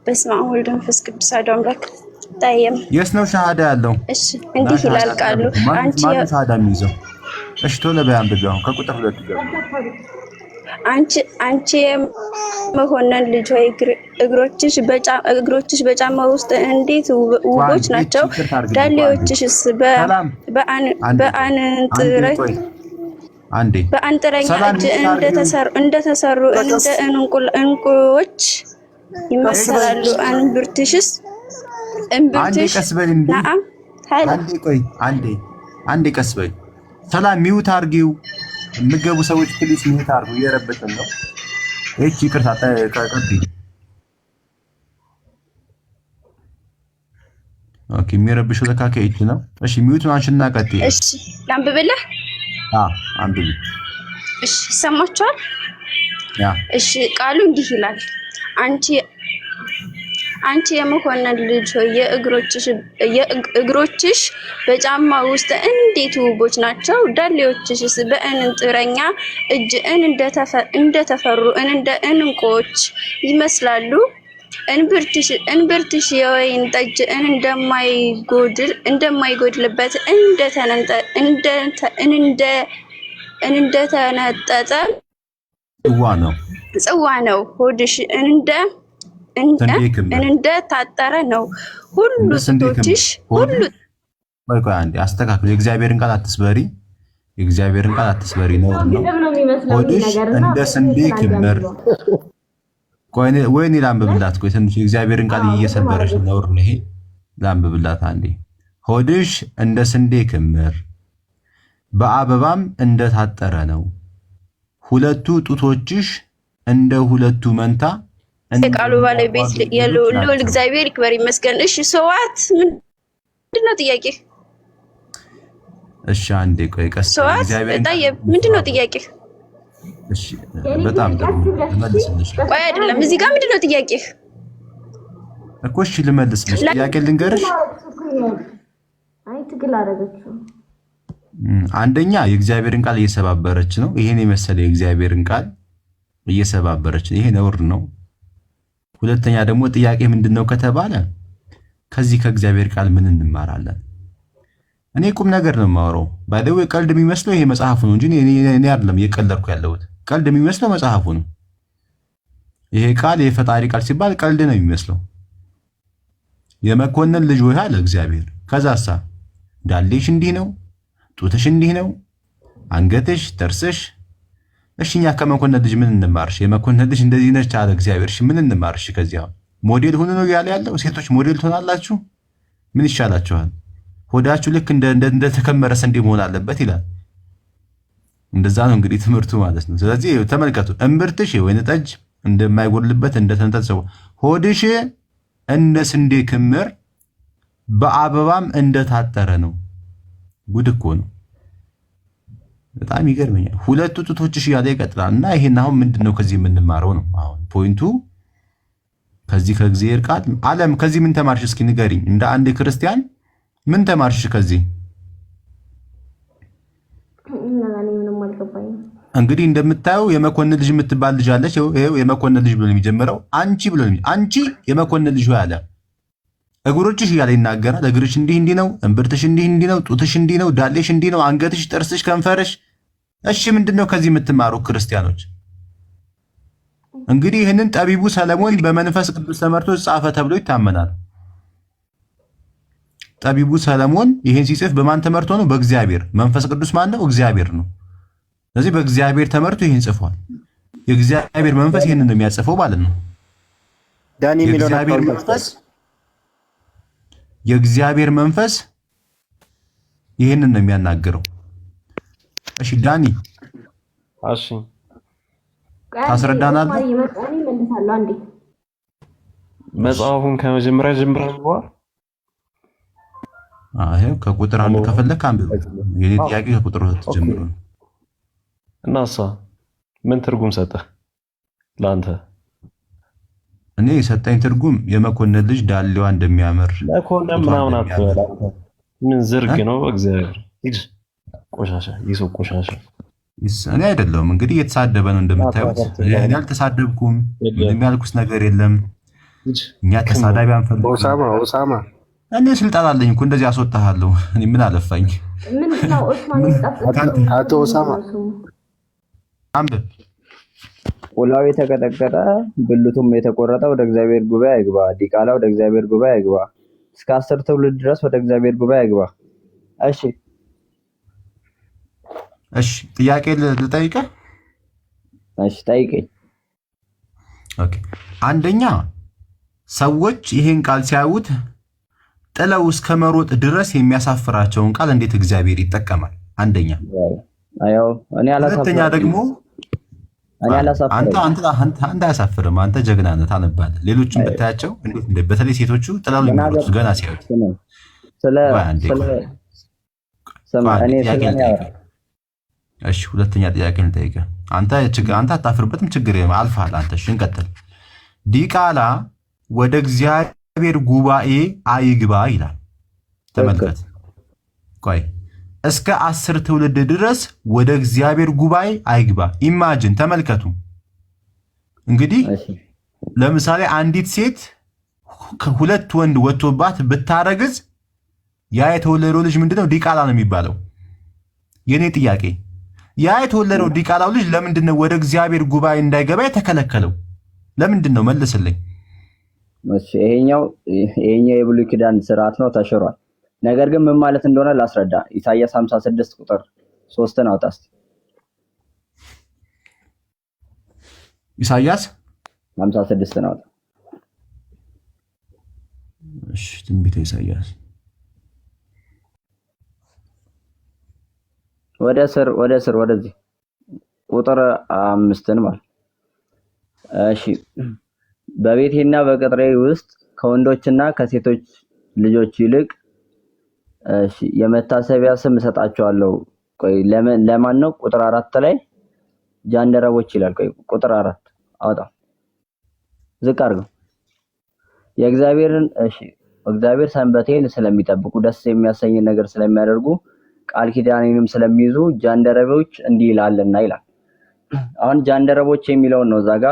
በስመ አብ ወወልድ ወመንፈስ ቅዱስ አሐዱ አምላክ ታየም የስ ነው ሻሃዳ ያለው። እሺ እንዲህ ይላል ቃሉ አንቺ ሻሃዳ የሚይዘው እሺ ቶሎ በያን ብለው ከቁጥር 2 ጋር አንቺ የመሆነን ልጅ ሆይ እግሮችሽ በጫማ ውስጥ እንዴት ውቦች ናቸው። ዳሌዎችሽስ በአንጥረኛ እጅ እንደተሰሩ እንደ እንቁዎች ይመስላሉ። እንብርትሽስ ነዓም አንዴ ቀስ በይ። ሰላም ሚውት አርጊው። የምትገቡ ሰዎች ፕሊስ ሚውት አርጉ። እየረበትን ነው። እቺ ይቅርታ ቀጥይ። ኦኬ የሚረብሽው ለካ ከእቺ ነው። እሺ ሚውቱን አንሽና ቀጥይ። እሺ ላንብብልህ። አንብቢ። እሺ ይሰማችኋል? እሺ ቃሉ እንዲህ ይላል አንቺ የመኮንን ልጅ ሆይ እግሮችሽ በጫማ ውስጥ እንዴት ውቦች ናቸው። ዳሌዎችሽስ በእንጥረኛ እጅ እንደተፈሩ እንደ እንቁዎች ይመስላሉ። እንብርትሽ የወይን ጠጅ እንደማይጎድልበት እንደተነጠጠ ጽዋ ነው። ሆድሽ እንደ ታጠረ ነው። ሁሉ ጡቶችሽ ሁሉ ቆይ አንዴ አስተካክሉ። የእግዚአብሔርን ቃል አትስበሪ። ነው። ሆድሽ እንደ ስንዴ ክምር። ወይኔ ላንብብላት። ቆይ ትንሽ የእግዚአብሔርን ቃል እየሰበረሽ ነው። ይሄ ላንብብላት አንዴ። ሆድሽ እንደ ስንዴ ክምር በአበባም እንደ ታጠረ ነው። ሁለቱ ጡቶችሽ እንደ ሁለቱ መንታ የቃሉ ባለቤት ልዑል እግዚአብሔር ይክበር ይመስገን። እሺ ሰዋት ምንድነው ጥያቄ? እሺ አንዴ ቆይ ቀስ እግዚአብሔር ምንድነው ጥያቄ? እሺ በጣም ጥሩ ልመልስልሽ። ቆይ አይደለም እዚህ ጋር ምንድነው ጥያቄ እኮ? እሺ ልመልስልሽ። ጥያቄ ልንገርሽ። አይ ትግል አደረገችው። አንደኛ የእግዚአብሔርን ቃል እየሰባበረች ነው። ይሄን የመሰለ የእግዚአብሔርን ቃል እየሰባበረች ነው። ይሄ ነውር ነው። ሁለተኛ ደግሞ ጥያቄ ምንድነው ከተባለ ከዚህ ከእግዚአብሔር ቃል ምን እንማራለን? እኔ ቁም ነገር ነው የማወራው። ባይደው ቀልድ የሚመስለው ይሄ መጽሐፉ ነው እንጂ እኔ አይደለም እየቀለድኩ ያለሁት። ቀልድ የሚመስለው መጽሐፉ ነው። ይሄ ቃል የፈጣሪ ቃል ሲባል ቀልድ ነው የሚመስለው። የመኮንን ልጅ ሆይ አለ እግዚአብሔር። ከዛሳ ዳሌሽ እንዲህ ነው፣ ጡትሽ እንዲህ ነው፣ አንገትሽ፣ ጥርስሽ። እሺኛ ከመኮንን ልጅ ምን እንማርሽ? የመኮንን ልጅ እንደዚህ ነች አለ እግዚአብሔር። እሺ ምን እንማርሽ? ከዚያ ሞዴል ሆኖ ነው ያለው። ሴቶች ሞዴል ትሆናላችሁ። ምን ይሻላችኋል? ሆዳችሁ ልክ እንደ ተከመረ ስንዴ መሆን አለበት ይላል። እንደዛ ነው እንግዲህ ትምህርቱ ማለት ነው። ስለዚህ ተመልከቱ። እምብርትሽ የወይን ጠጅ እንደማይጎድልበት እንደተነጠሰው ሆድሽ እንደ ስንዴ ክምር በአበባም እንደታጠረ ነው። ጉድ እኮ ነው። በጣም ይገርመኛል። ሁለቱ ጡቶችሽ እያለ ይቀጥላል። እና ይሄን አሁን ምንድነው ከዚህ የምንማረው ነው አሁን ፖይንቱ። ከዚህ ከእግዚአብሔር ቃል ዓለም ከዚህ ምን ተማርሽ? እስኪ ንገሪኝ። እንደ አንድ ክርስቲያን ምን ተማርሽ ከዚህ? እንግዲህ እንደምታየው የመኮንን ልጅ የምትባል ልጅ አለች። ይሄው የመኮንን ልጅ ብሎ የሚጀምረው አንቺ የመኮንን ልጅ ሆይ አለ። እግሮችሽ እያለ ይናገራል። እግርሽ እንዲህ ነው፣ እምብርትሽ እንዲህ ነው፣ ጡትሽ እንዲህ ነው፣ ዳሌሽ እንዲህ ነው፣ አንገትሽ፣ ጥርስሽ፣ ከንፈርሽ። እሺ ምንድነው ከዚህ የምትማሩ ክርስቲያኖች? እንግዲህ ይህንን ጠቢቡ ሰለሞን በመንፈስ ቅዱስ ተመርቶ ጻፈ ተብሎ ይታመናል። ጠቢቡ ሰለሞን ይህን ሲጽፍ በማን ተመርቶ ነው? በእግዚአብሔር። መንፈስ ቅዱስ ማን ነው? እግዚአብሔር ነው። ስለዚህ በእግዚአብሔር ተመርቶ ይህን ጽፏል። የእግዚአብሔር መንፈስ ይህንን ነው የሚያጽፈው ማለት ነው። የእግዚአብሔር መንፈስ ይህንን ነው የሚያናገረው። እሺ ዳኒ፣ እሺ ታስረዳናለህ? መጽሐፉን ከመጀመሪያ ጀምረን ነው። ይሄው ከቁጥር 1 ከፈለክ አንብብ። የኔ ጥያቄ ከቁጥር 2 ጀምሮ ነው። እናሳ ምን ትርጉም ሰጠ ለአንተ? እኔ የሰጠኝ ትርጉም የመኮንን ልጅ ዳሌዋ እንደሚያምር መኮንን ምናምን አትበላ። ምን ዝርግ ነው እግዚአብሔር። ሂድ ቆሻሻ ይሰው ቆሻሻ። እኔ አይደለሁም እንግዲህ እየተሳደበ ነው እንደምታዩት። እኔ አልተሳደብኩም፣ ምንም ያልኩት ነገር የለም። እኛ ተሳዳቢ አንፈልግ። ኦሳማ እኔ ስልጣን አለኝ እኮ እንደዚህ አስወጣሃለሁ። እኔ ምን አለፋኝ? ምንድነው ኦስማን ይጣፍጥ አቶ ኦሳማ አንብብ። ቁላው የተቀጠቀጠ ብልቱም የተቆረጠ ወደ እግዚአብሔር ጉባኤ አይግባ። ዲቃላ ወደ እግዚአብሔር ጉባኤ አይግባ። እስከ 10 ትውልድ ድረስ ወደ እግዚአብሔር ጉባኤ አይግባ። እሺ ጥያቄ ልጠይቅህ? እሺ ጠይቀኝ። ኦኬ አንደኛ ሰዎች ይሄን ቃል ሲያዩት ጥለው እስከ መሮጥ ድረስ የሚያሳፍራቸውን ቃል እንዴት እግዚአብሔር ይጠቀማል? አንደኛ አያው እኔ አላሳፍርም። ሁለተኛ ደግሞ አንተ አያሳፍርም። አንተ ጀግና ነህ፣ ታነባለህ። ሌሎችም ብታያቸው እንዴት በተለይ ሴቶቹ ጥለው የሚሮጡት ገና ሲያዩት እሺ ሁለተኛ ጥያቄ ልጠይቅህ። አንተ አታፍርበትም፣ ችግር አልፈሃል አንተ። እሺ እንቀጥል። ዲቃላ ወደ እግዚአብሔር ጉባኤ አይግባ ይላል። ተመልከት። ቆይ እስከ 10 ትውልድ ድረስ ወደ እግዚአብሔር ጉባኤ አይግባ። ኢማጂን ተመልከቱ። እንግዲህ ለምሳሌ አንዲት ሴት ሁለት ወንድ ወጥቶባት ብታረግዝ ያ የተወለደው ልጅ ምንድነው? ዲቃላ ነው የሚባለው። የኔ ጥያቄ ያ የተወለደው ዲቃላው ልጅ ለምንድነው ወደ እግዚአብሔር ጉባኤ እንዳይገባ የተከለከለው? ለምንድነው? መልስልኝ። እሺ ይሄኛው የብሉይ ኪዳን ስርዓት ነው፣ ተሽሯል። ነገር ግን ምን ማለት እንደሆነ ላስረዳ። ኢሳይያስ 56 ቁጥር 3 አውጣ እስቲ። ኢሳይያስ 56 አውጣ። እሺ ትንቢተ ኢሳይያስ ወደዚህ ቁጥር 5 ማለት። እሺ በቤቴና በቅጥሬ ውስጥ ከወንዶችና ከሴቶች ልጆች ይልቅ የመታሰቢያ ስም እሰጣቸዋለሁ። ቆይ ለማን ነው? ቁጥር 4 ላይ ጃንደረቦች ይላል። ቆይ ቁጥር 4 አውጣ፣ ዝቅ አድርገው። እግዚአብሔር ሰንበቴን ስለሚጠብቁ ደስ የሚያሰኝ ነገር ስለሚያደርጉ ቃል ኪዳኔንም ስለሚይዙ ጃንደረቦች እንዲህ ይላልና ይላል። አሁን ጃንደረቦች የሚለውን ነው እዛጋ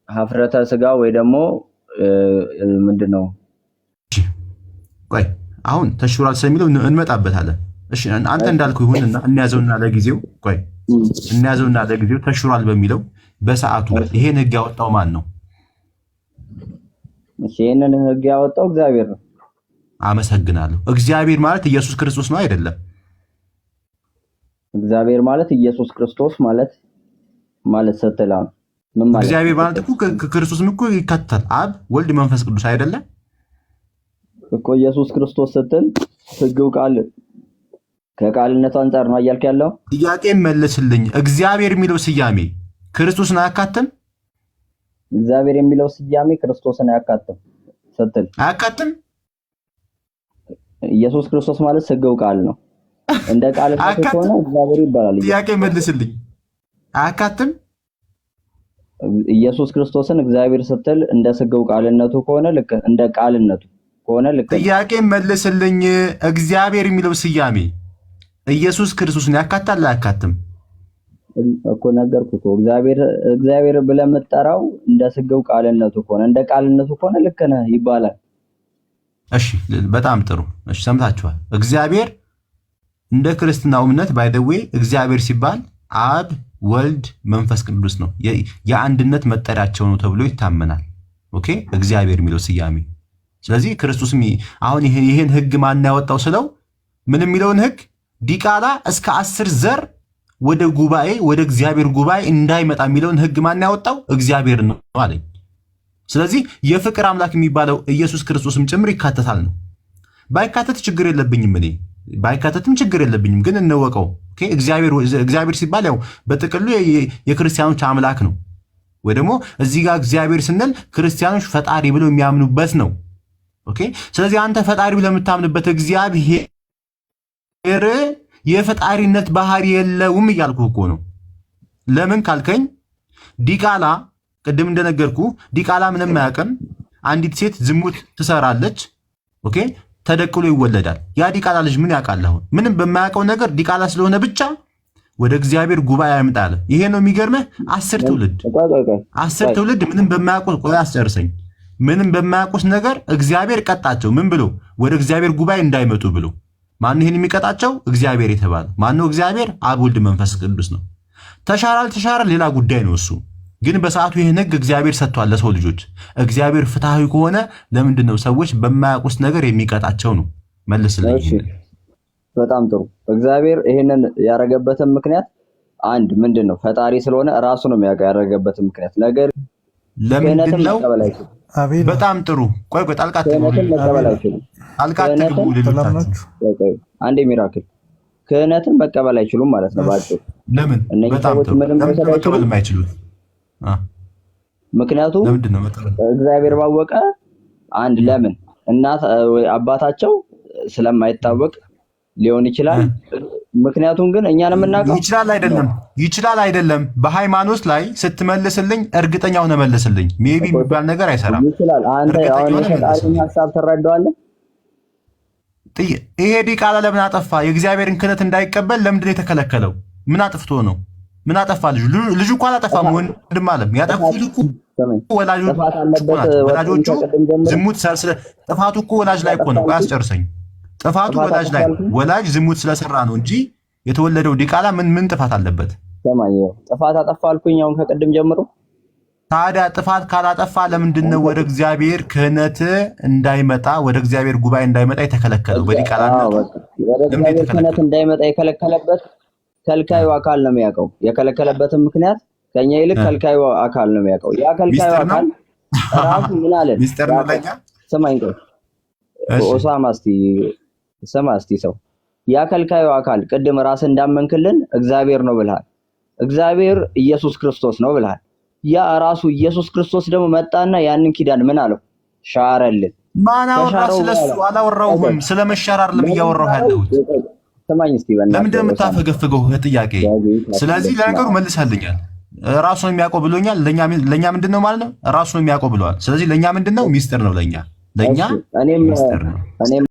ሀፍረተ ስጋ ወይ ደግሞ ምንድነው? ቆይ አሁን ተሽሯል ስለሚለው እንመጣበታለን። እሺ አንተ እንዳልኩ ይሁንና እንያዘውና ለጊዜው ተሽሯል በሚለው በሰዓቱ ይሄን ህግ ያወጣው ማን ነው? እሺ ይሄንን ህግ ያወጣው እግዚአብሔር ነው። አመሰግናለሁ። እግዚአብሔር ማለት ኢየሱስ ክርስቶስ ነው አይደለም? እግዚአብሔር ማለት ኢየሱስ ክርስቶስ ማለት ስትል ምን ማለት? እግዚአብሔር ማለት እኮ ክርስቶስን እኮ ይካተታል። አብ፣ ወልድ፣ መንፈስ ቅዱስ አይደለም እኮ። ኢየሱስ ክርስቶስ ስትል ህግው ቃል ከቃልነቱ አንፃር ነው እያልክ ያለው። ጥያቄ መልስልኝ። እግዚአብሔር የሚለው ስያሜ ክርስቶስን አያካትም? እግዚአብሔር የሚለው ስያሜ ክርስቶስን አያካትም ስትል አያካትም? ኢየሱስ ክርስቶስ ማለት ህግው ቃል ነው። እንደ ቃልነቱ ከሆነ እግዚአብሔር ይባላል። ጥያቄ መልስልኝ። አያካትም? ኢየሱስ ክርስቶስን እግዚአብሔር ስትል እንደ ህግው ቃልነቱ ከሆነ ልክ እንደ ቃልነቱ ከሆነ ልክ። ጥያቄ መልስልኝ። እግዚአብሔር የሚለው ስያሜ ኢየሱስ ክርስቶስን ያካታል አያካትም? እኮ ነገርኩህ እኮ እግዚአብሔር ብለህ የምትጠራው እንደ ህግው ቃልነቱ ከሆነ እንደ ቃልነቱ ከሆነ ልክ ነህ ይባላል። እሺ በጣም ጥሩ። እሺ ሰምታችኋል። እግዚአብሔር እንደ ክርስትናው እምነት ባይ ዘ ዌይ እግዚአብሔር ሲባል አብ፣ ወልድ፣ መንፈስ ቅዱስ ነው። የአንድነት መጠሪያቸው ነው ተብሎ ይታመናል። ኦኬ እግዚአብሔር የሚለው ስያሜ። ስለዚህ ክርስቶስም አሁን ይሄን ህግ ማን ያወጣው ስለው ምን የሚለውን ህግ ዲቃላ እስከ 10 ዘር ወደ እግዚአብሔር ጉባኤ እንዳይመጣ የሚለውን ህግ ማን ያወጣው? እግዚአብሔር ነው አለኝ። ስለዚህ የፍቅር አምላክ የሚባለው ኢየሱስ ክርስቶስም ጭምር ይካተታል ነው። ባይካተት ችግር የለብኝም፣ ባይካተትም ችግር የለብኝም። ግን እንወቀው። ኦኬ እግዚአብሔር ሲባል ያው በጥቅሉ የክርስቲያኖች አምላክ ነው። ወይ ደግሞ እዚህ ጋር እግዚአብሔር ስንል ክርስቲያኖች ፈጣሪ ብለው የሚያምኑበት ነው። ኦኬ ስለዚህ አንተ ፈጣሪ ብለው የምታምንበት እግዚአብሔር የፈጣሪነት ባህሪ የለውም እያልኩ እኮ ነው። ለምን ካልከኝ ዲቃላ ቅድም እንደነገርኩ ዲቃላ ምንም አያውቅም። አንዲት ሴት ዝሙት ትሰራለች። ኦኬ ተደቅሎ ይወለዳል። ያ ዲቃላ ልጅ ምን ያውቃል? አሁን ምንም በማያውቀው ነገር ዲቃላ ስለሆነ ብቻ ወደ እግዚአብሔር ጉባኤ ያምጣል። ይሄ ነው የሚገርምህ። 10 ትውልድ 10 ትውልድ ምንም በማያውቁት ቆይ አስጨርሰኝ። ምንም በማያውቁት ነገር እግዚአብሔር ቀጣቸው። ምን ብሎ? ወደ እግዚአብሔር ጉባኤ እንዳይመጡ ብሎ። ማን ይሄን የሚቀጣቸው? እግዚአብሔር የተባለ ማን ነው? እግዚአብሔር አብ፣ ወልድ፣ መንፈስ ቅዱስ ነው። ተሻረ አልተሻረ ሌላ ጉዳይ ነው እሱ። ግን በሰዓቱ ይሄን ሕግ እግዚአብሔር ሰጥቷል ለሰው ልጆች። እግዚአብሔር ፍትሃዊ ከሆነ ለምንድን ነው ሰዎች በማያውቁት ነገር የሚቀጣቸው ነው? መልስልኝ። በጣም ጥሩ። እግዚአብሔር ይሄንን ያረገበትን ምክንያት አንድ ምንድን ነው? ፈጣሪ ስለሆነ ራሱ ነው ያረገበትን ምክንያት። ነገር ለምንድን ነው? በጣም ጥሩ። ቆይ ጣልቃ ትግቡ አንዴ ሚራክል ክህነትን መቀበል አይችሉም ማለት ነው ባጭሩ። ለምን? በጣም ጥሩ። ለምን መቀበል የማይችሉት? ምክንያቱም እግዚአብሔር ባወቀ አንድ ለምን እናት ወይ አባታቸው ስለማይታወቅ ሊሆን ይችላል። ምክንያቱም ግን እኛን የምናውቀው ይችላል አይደለም። በሃይማኖት ላይ ስትመልስልኝ እርግጠኛ ሆነ መልስልኝ። ሜቢ የሚባል ነገር አይሰራም። ይችላል። አንተ አሁን የፈጣሪን ሐሳብ ትረዳዋለህ? ይሄ ዲቃላ ለምን አጠፋ? የእግዚአብሔርን ክህነት እንዳይቀበል ለምንድን ነው የተከለከለው? ምን አጥፍቶ ነው? ምን አጠፋ? ልጁ እኮ አላጠፋም። ወንድም አለም ያጠፉት እኮ ወላጆቹ ዝሙት ጥፋቱ እኮ ወላጅ ላይ እኮ ነው። አያስጨርሰኝ። ጥፋቱ ወላጅ ላይ ወላጅ ዝሙት ስለሰራ ነው እንጂ የተወለደው ዲቃላ ምን ጥፋት አለበት? ጥፋት አጠፋ አልኩኝ አሁን ከቅድም ጀምሮ። ታዲያ ጥፋት ካላጠፋ ለምንድን ነው ወደ እግዚአብሔር ክህነት እንዳይመጣ ወደ እግዚአብሔር ጉባኤ እንዳይመጣ የተከለከለው? በዲቃላነቱ ወደ እግዚአብሔር ክህነት እንዳይመጣ የከለከለበት ከልካዩ አካል ነው የሚያውቀው። የከለከለበትን ምክንያት ከኛ ይልቅ ከልካዩ አካል ነው የሚያውቀው። ያ ከልካዩ አካል ራሱ ምን አለ? ሚስጥር ነው ለኛ። ስማኝ ኦሳማ እስቲ ሰው ያ ከልካዩ አካል ቅድም ራስ እንዳመንክልን እግዚአብሔር ነው ብለሃል። እግዚአብሔር ኢየሱስ ክርስቶስ ነው ብለሃል። ያ ራሱ ኢየሱስ ክርስቶስ ደግሞ መጣና ያንን ኪዳን ምን አለው? ሻረልን። ማን አወራ? ስለሱ አላወራሁም። ስለመሻር አይደለም እያወራሁ ያለሁት። ስማኝ እስቲ ለምን እንደምታፈገፍገው ጥያቄ። ስለዚህ ለነገሩ መልሳልኛል። ራሱ ነው የሚያውቀው ብሎኛል። ለኛ ምንድነው ማለት ነው? ራሱ ነው የሚያውቀው ብለዋል። ስለዚህ ለኛ ምንድነው? ሚስጥር ነው ለኛ ሚስጥር ነው።